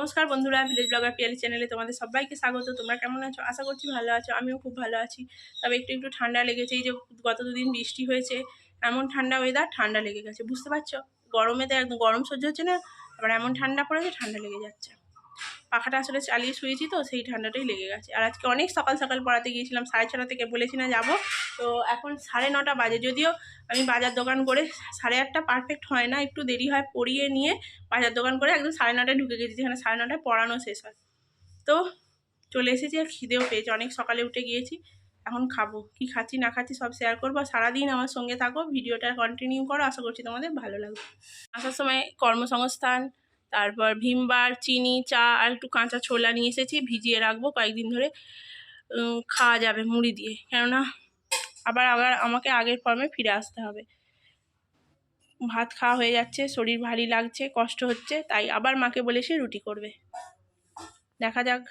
নমস্কার বন্ধুরা, village blogger Piyali চ্যানেলে তোমাদের সবাইকে স্বাগত। তোমরা কেমন আছো? আশা করছি ভালো আছো। আমিও খুব ভালো আছি। তবে একটু একটু ঠান্ডা লেগেছে। এই যে গত দুদিন বৃষ্টি হয়েছে, এমন ঠান্ডা ওয়েদার, ঠান্ডা লেগে গেছে। বুঝতে পারছো? গরমে তো একদম গরম সহ্য হচ্ছে না, আবার এমন ঠান্ডা পড়েছে, ঠান্ডা লেগে যাচ্ছে। পাখাটা আসলে চালিয়ে শুয়েছি তো সেই ঠান্ডাটাই লেগে গেছে। আর আজকে অনেক সকাল সকাল পড়াতে গিয়েছিলাম, 6:30 থেকে বলেছি না যাবো, তো এখন 9:30 বাজে। যদিও আমি বাজার দোকান করে 8:30 পারফেক্ট হয় না, একটু দেরি হয়। পড়িয়ে নিয়ে বাজার দোকান করে একদম 9:30 ঢুকে গেছি, যেখানে 9:30 পড়ানো শেষ হয়। তো চলে এসেছি, আর খিদেও পেয়েছে, অনেক সকালে উঠে গিয়েছি। এখন খাবো, কি খাচ্ছি না খাচ্ছি সব শেয়ার করবো। সারাদিন আমার সঙ্গে থাকো, ভিডিওটা কন্টিনিউ করো, আশা করছি তোমাদের ভালো লাগবে। আসার সময় কর্মসংস্থান, তারপর ভিমবার, চিনি, চা আর একটু কাঁচা ছোলা নিয়ে এসেছি, ভিজিয়ে রাখবো কয়েকদিন ধরে খাওয়া যাবে মুড়ি দিয়ে, কেননা আবার আমাকে আগের ফর্মে ফিরে আসতে হবে। ভাত খাওয়া হয়ে যাচ্ছে, শরীর ভারী লাগছে, কষ্ট হচ্ছে, তাই আবার মাকে বলে সে রুটি করবে। দেখা যাক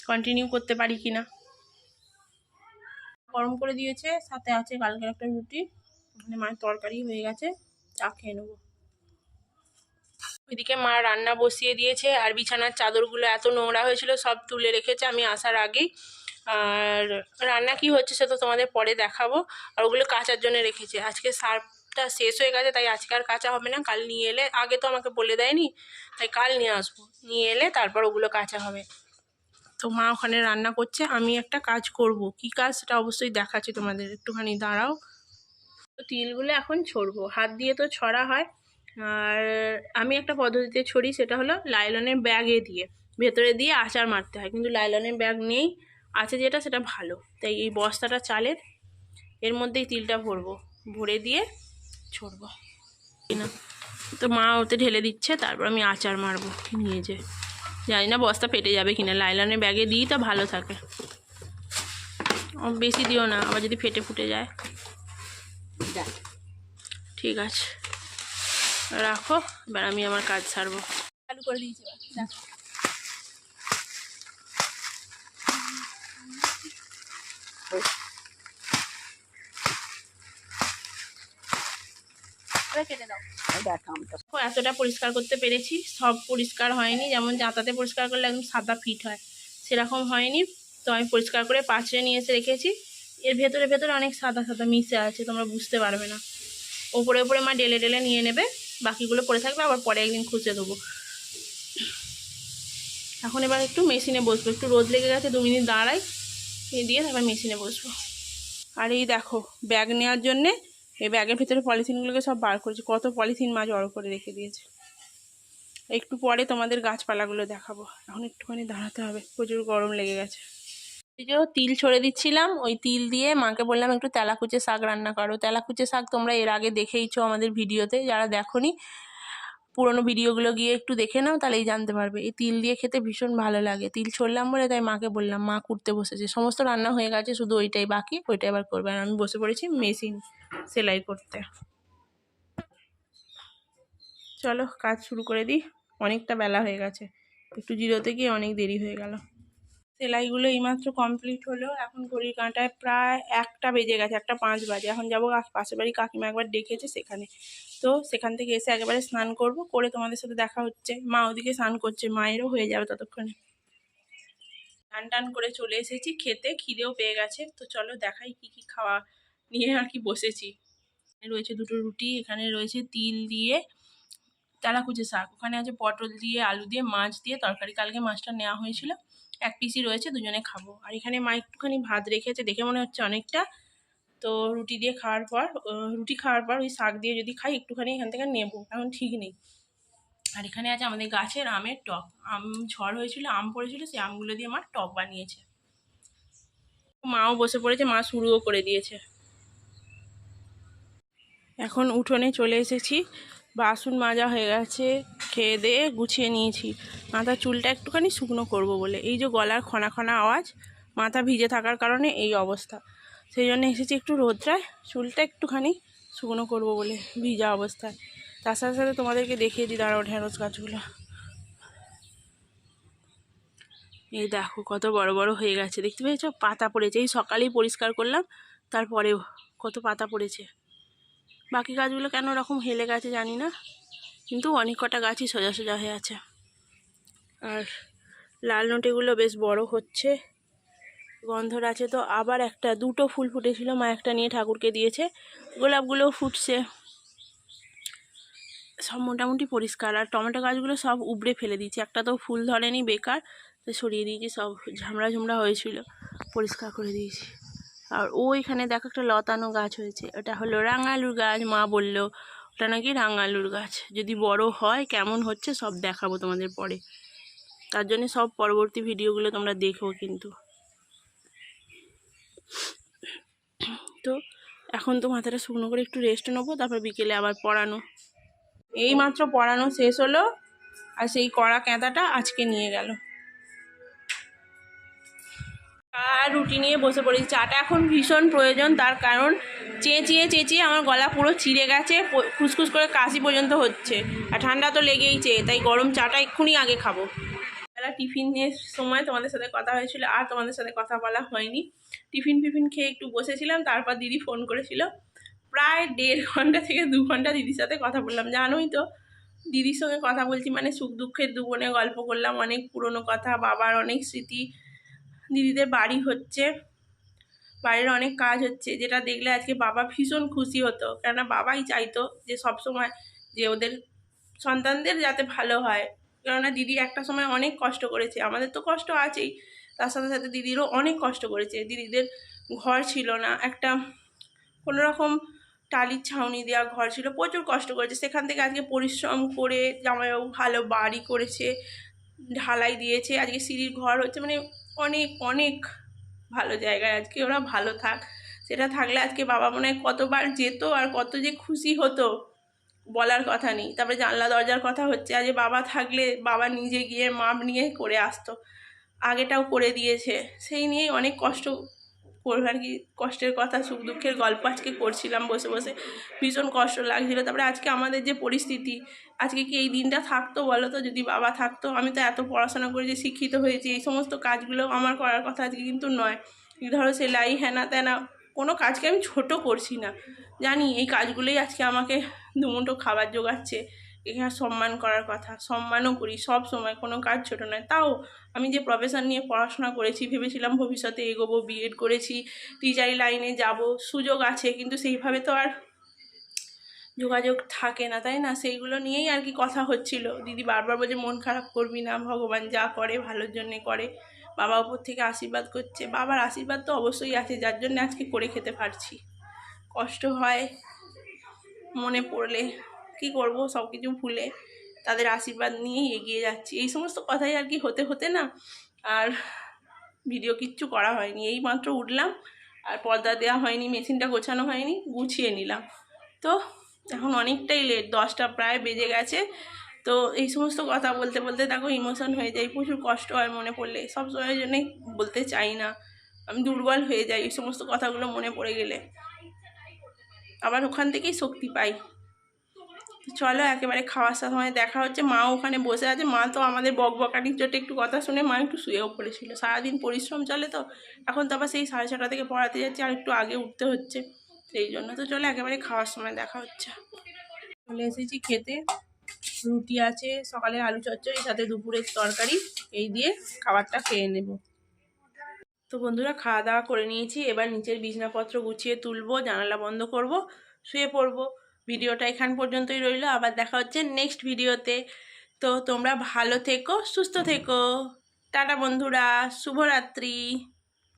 কন্টিনিউ করতে পারি কিনা। গরম করে দিয়েছে, সাথে আছে কালকের একটা রুটি, মানে মায়ের তরকারি হয়ে গেছে, চা খেয়ে নেবো। ওইদিকে মা রান্না বসিয়ে দিয়েছে, আর বিছানার চাদরগুলো এত নোংরা হয়েছিল সব তুলে রেখেছে আমি আসার আগেই। আর রান্না কি হচ্ছে সে তো তোমাদের পরে দেখাবো। আর ওগুলো কাচার জন্য রেখেছে। আজকে সার্ফটা শেষ হয়ে গেছে, তাই আজকে আর কাচা হবে না, কাল নিয়ে এলে, আগে তো আমাকে বলে দেয়নি, তাই কাল নিয়ে আসবো, নিয়ে এলে তারপর ওগুলো কাচা হবে। তো মা ওখানে রান্না করছে, আমি একটা কাজ করব, কি কাজ সেটা অবশ্যই দেখাচ্ছি তোমাদের, একটুখানি দাঁড়াও। তো তিলগুলো এখন ছড়বো, হাত দিয়ে তো ছড়া হয়, আর আমি একটা পদ্ধতিতে ছড়ি, সেটা হলো লাইলনের ব্যাগে দিয়ে ভেতরে দিয়ে আচার মারতে হয়, কিন্তু লাইলনের ব্যাগ নেই, আছে যেটা সেটা ভালো। তাই এই বস্তাটা চালের, এর মধ্যেই তিলটা ভরবো, ভরে দিয়ে ছড়বো না। তো মা ওতে ঢেলে দিচ্ছে, তারপর আমি আচার মারবো নিয়ে যে, জানি না বস্তা ফেটে যাবে কিনা। লাইলনের ব্যাগে দিই তো ভালো থাকে, বেশি দিও না, আবার যদি ফেটে ফুটে যায়। ঠিক আছে, রাখো, এবার আমি আমার কাজ সারবো। চালু করে দিয়েছি, দেখো কেটে দাও। এতটা পরিষ্কার করতে পেরেছি, সব পরিষ্কার হয়নি, যেমন জাঁতাতে পরিষ্কার করলে একদম সাদা ফিট হয়, সেরকম হয়নি। তো আমি পরিষ্কার করে পাঁচড়ে নিয়ে এসে রেখেছি। এর ভেতরে ভেতরে অনেক সাদা সাদা মিশে আছে, তোমরা বুঝতে পারবে না। ওপরে ওপরে মা ডেলে ডেলে নিয়ে নেবে, বাকিগুলো পরে থাকবে, আবার পরে একদিন খুঁজে দেবো। এখন এবার একটু মেশিনে বসবো, একটু রোদ লেগে গেছে, 2 মিনিট দাঁড়াই, দিয়ে তারপর মেশিনে বসবো। আর এই দেখো ব্যাগ নেওয়ার জন্যে এই ব্যাগের ভিতরে পলিথিনগুলোকে সব বার করেছি, কত পলিথিন মা জড়ো করে রেখে দিয়েছে। একটু পরে তোমাদের গাছপালাগুলো দেখাবো, এখন একটুখানি দাঁড়াতে হবে, প্রচুর গরম লেগে গেছে। এই যে তিল ছড়ে দিচ্ছিলাম, ওই তিল দিয়ে মাকে বললাম একটু তেলাকুচে শাক রান্না করো। তেলাকুচে শাক তোমরা এর আগে দেখেইছো আমাদের ভিডিওতে, যারা দেখোনি পুরোনো ভিডিওগুলো গিয়ে একটু দেখে নাও, তাহলেই জানতে পারবে। এই তিল দিয়ে খেতে ভীষণ ভালো লাগে। তিল ছড়লাম বলে তাই মাকে বললাম, মা কুটতে বসেছে, সমস্ত রান্না হয়ে গেছে, শুধু ওইটাই বাকি, ওইটাই আবার করবে। আর আমি বসে পড়েছি মেশিন সেলাই করতে। চলো কাজ শুরু করে দিই, অনেকটা বেলা হয়ে গেছে, একটু জিরোতে গিয়ে অনেক দেরি হয়ে গেল। সেলাইগুলো এইমাত্র কমপ্লিট হলো, এখন ঘড়ির কাঁটায় প্রায় 1টা বেজে গেছে, 1:05 বাজে। এখন যাবো পাশের বাড়ি, কাকিমা একবার ডেকেছে সেখানে, তো সেখান থেকে এসে একেবারে স্নান করব, করে তোমাদের সাথে দেখা হচ্ছে। মা ওদিকে স্নান করছে, মায়েরও হয়ে যাবে ততক্ষণে। টান টান করে চলে এসেছি খেতে, খিদেও পেয়ে গেছে। তো চলো দেখাই কি কি খাওয়া নিয়ে আর কি বসেছি। রয়েছে 2টো রুটি, এখানে রয়েছে তিল দিয়ে তেলাকুচে শাক, ওখানে আছে পটল দিয়ে, আলু দিয়ে, মাছ দিয়ে তরকারি, কালকে মাছটা নেওয়া হয়েছিল, 1 পিসই রয়েছে, দুজনে খাবো। আর এখানে মা একটুখানি ভাত রেখেছে, দেখে মনে হচ্ছে অনেকটা। তো রুটি দিয়ে খাওয়ার পর, রুটি খাওয়ার পর ওই শাক দিয়ে যদি খাই একটুখানি এখান থেকে নেবো, এখন ঠিক নেই। আর এখানে আছে আমাদের গাছের আমের টক, আম ঝড় হয়েছিল, আম পড়েছিল, সেই আমগুলো দিয়ে মা টক বানিয়েছে। মাও বসে পড়েছে, মা শুরুও করে দিয়েছে। এখন উঠোনে চলে এসেছি, বাসন মাজা হয়ে গেছে, খেয়ে দিয়ে গুছিয়ে নিয়েছি। মাথার চুলটা একটুখানি শুকনো করব বলে, এই যে গলার খনা খনা আওয়াজ, মাথা ভিজে থাকার কারণে এই অবস্থা, সেই জন্য এসেছি একটু রোদ্রায়, চুলটা একটুখানি শুকনো করব বলে ভিজা অবস্থায়। তার সাথে সাথে তোমাদেরকে দেখিয়ে দিই, দাঁড়াও ঢেঁড়স গাছগুলো, এই দেখো কত বড় বড় হয়ে গেছে, দেখতে পেয়েছো? পাতা পড়েছে, এই সকালেই পরিষ্কার করলাম, তারপরেও কত পাতা পড়েছে। বাকি গাছগুলো কেন ওরকম হেলে গেছে জানি না, কিন্তু অনেক কটা গাছই সোজা সোজা হয়ে আছে। আর লাল নোটেগুলো বেশ বড় হচ্ছে, গন্ধর আছে। তো আবার দুটো ফুল ফুটেছিল, মা একটা নিয়ে ঠাকুরকে দিয়েছে। গোলাপগুলোও ফুটছে, সব মোটামুটি পরিষ্কার। আর টমেটো গাছগুলো সব উবড়ে ফেলে দিয়েছি, একটা তো ফুল ধরেনি, বেকার, তো সরিয়ে দিয়েছি। সব ঝামড়া ঝুমড়া হয়েছিল, পরিষ্কার করে দিয়েছি। আর ওইখানে দেখো একটা লতানো গাছ হয়েছে, ওটা হলো রাঙালুর গাছ। মা বললো ওটা নাকি রাঙালুর গাছ, যদি বড় হয় কেমন হচ্ছে সব দেখাবো তোমাদের পরে। তার জন্য সব পরবর্তী ভিডিওগুলো তোমরা দেখো কিন্তু। তো এখন তো মাথাটা শুকনো করে একটু রেস্ট নেবো, তারপর বিকেলে আবার পড়ানো। এই মাত্র পড়ানো শেষ হলো, আর সেই কড়া ক্যাঁতাটা আজকে নিয়ে গেল। আর রুটি নিয়ে বসে পড়েছি। চাটা এখন ভীষণ প্রয়োজন, তার কারণ চেঁচিয়ে চেঁচিয়ে আমার গলা পুরো চিড়ে গেছে, খুসখুস করে কাশি পর্যন্ত হচ্ছে, আর ঠান্ডা তো লেগেইছে, তাই গরম চাটা এক্ষুনি আগে খাবো। বেলা টিফিনের সময় তোমাদের সাথে কথা হয়েছিল, আর তোমাদের সাথে কথা বলা হয়নি। টিফিন খেয়ে একটু বসেছিলাম, তারপর দিদি ফোন করেছিল। প্রায় 1.5 ঘন্টা থেকে 2 ঘন্টা দিদির সাথে কথা বললাম। জানোই তো, দিদির সঙ্গে কথা বলছি মানে সুখ দুঃখের দুবনে গল্প করলাম, অনেক পুরনো কথা, বাবার অনেক স্মৃতি। দিদিদের বাড়ি হচ্ছে, বাড়ির অনেক কাজ হচ্ছে, যেটা দেখলে আজকে বাবা ভীষণ খুশি হতো, কেননা বাবাই চাইতো যে সবসময় যে ওদের সন্তানদের যাতে ভালো হয়। কেননা দিদি একটা সময় অনেক কষ্ট করেছে, আমাদের তো কষ্ট আছেই, তার সাথে সাথে দিদিরও অনেক কষ্ট করেছে। দিদিদের ঘর ছিল না, একটা কোনোরকম টালির ছাউনি দেওয়া ঘর ছিল, প্রচুর কষ্ট করেছে। সেখান থেকে আজকে পরিশ্রম করে জামাইবাবু ভালো বাড়ি করেছে, ঢালাই দিয়েছে, আজকে সিঁড়ির ঘর হচ্ছে, মানে অনেক অনেক ভালো জায়গায় আজকে ওরা ভালো থাক। সেটা থাকলে আজকে বাবা মনে হয় কতবার যেত আর কত যে খুশি হতো, বলার কথা নেই। তারপরে জানলা দরজার কথা হচ্ছে, আজ বাবা থাকলে বাবা নিজে গিয়ে মাপ নিয়ে করে আসতো, আগেটাও করে দিয়েছে। সেই নিয়েই অনেক কষ্ট করবে আর কি, কষ্টের কথা, সুখ দুঃখের গল্প আজকে করছিলাম বসে বসে, ভীষণ কষ্ট লাগছিল। তারপরে আজকে আমাদের যে পরিস্থিতি, আজকে কি এই দিনটা থাকতো বলো তো, যদি বাবা থাকতো? আমি তো এত পড়াশোনা করে যে শিক্ষিত হয়েছি, এই সমস্ত কাজগুলো আমার করার কথা আজকে কিন্তু নয়। ধরো সেলাই, হ্যানা ত্যানা, কোনো কাজকে আমি ছোট করছি না, জানি এই কাজগুলোই আজকে আমাকে দুমুঠো খাবার জোগাচ্ছে। এখানে সম্মান করার কথা, সম্মানও করি সব সময়, কোনো কাজ ছোট নয়। তাও আমি যে প্রফেশন নিয়ে পড়াশোনা করেছি, ভেবেছিলাম ভবিষ্যতে এগোবো, বিএড করেছি, টিচারি লাইনে যাব, সুযোগ আছে, কিন্তু সেইভাবে তো আর যোগাযোগ থাকে না, তাই না? সেইগুলো নিয়েই আর কি কথা হচ্ছিল। দিদি বারবার বলছে মন খারাপ করবি না, ভগবান যা করে ভালোর জন্যে করে, বাবা ওপর থেকে আশীর্বাদ করছে। বাবার আশীর্বাদ তো অবশ্যই আছে, যার জন্য আজকে করে খেতে পারছি। কষ্ট হয় মনে পড়লে, কি করব, সব কিছু ভুলে তাদের আশীর্বাদ নিয়েই এগিয়ে যাচ্ছি। এই সমস্ত কথাই আর কি হতে হতে না আর ভিডিও কিচ্ছু করা হয়নি। এই মাত্র উঠলাম, আর পর্দা দেওয়া হয়নি, মেশিনটা গোছানো হয়নি, গুছিয়ে নিলাম। তো এখন অনেকটাই লেট, 10টা প্রায় বেজে গেছে। তো এই সমস্ত কথা বলতে বলতে দেখো ইমোশন হয়ে যাই, প্রচুর কষ্ট হয় মনে পড়লে। সব সময়ের জন্যই বলতে চাই না, আমি দুর্বল হয়ে যাই এই সমস্ত কথাগুলো মনে পড়ে গেলে, আবার ওখান থেকেই শক্তি পাই। চলো একেবারে খাওয়ার সময় দেখা হচ্ছে। মা ওখানে বসে আছে, মা তো আমাদের বকবকানির চোটে একটু কথা শুনে মা একটু শুয়েও পড়েছিল, সারাদিন পরিশ্রম চলে তো। এখন তো আবার সেই 6:30 থেকে পড়াতে যাচ্ছে, আর একটু আগে উঠতে হচ্ছে, সেই জন্য। তো চলো একেবারে খাওয়ার সময় দেখা হচ্ছে। চলে এসেছি খেতে, রুটি আছে, সকালে আলু চচ্চড়ি, সাথে দুপুরের তরকারি, এই দিয়ে খাবারটা খেয়ে নেব। তো বন্ধুরা খাওয়া দাওয়া করে নিয়েছি, এবার নিচের বিছনাপত্র গুছিয়ে তুলবো, জানালা বন্ধ করব, শুয়ে পড়বো। ভিডিওটা এখান পর্যন্তই রইলো, আবার দেখা হচ্ছে নেক্সট ভিডিওতে। তো তোমরা ভালো থেকো, সুস্থ থেকো, টাটা বন্ধুরা, শুভরাত্রি।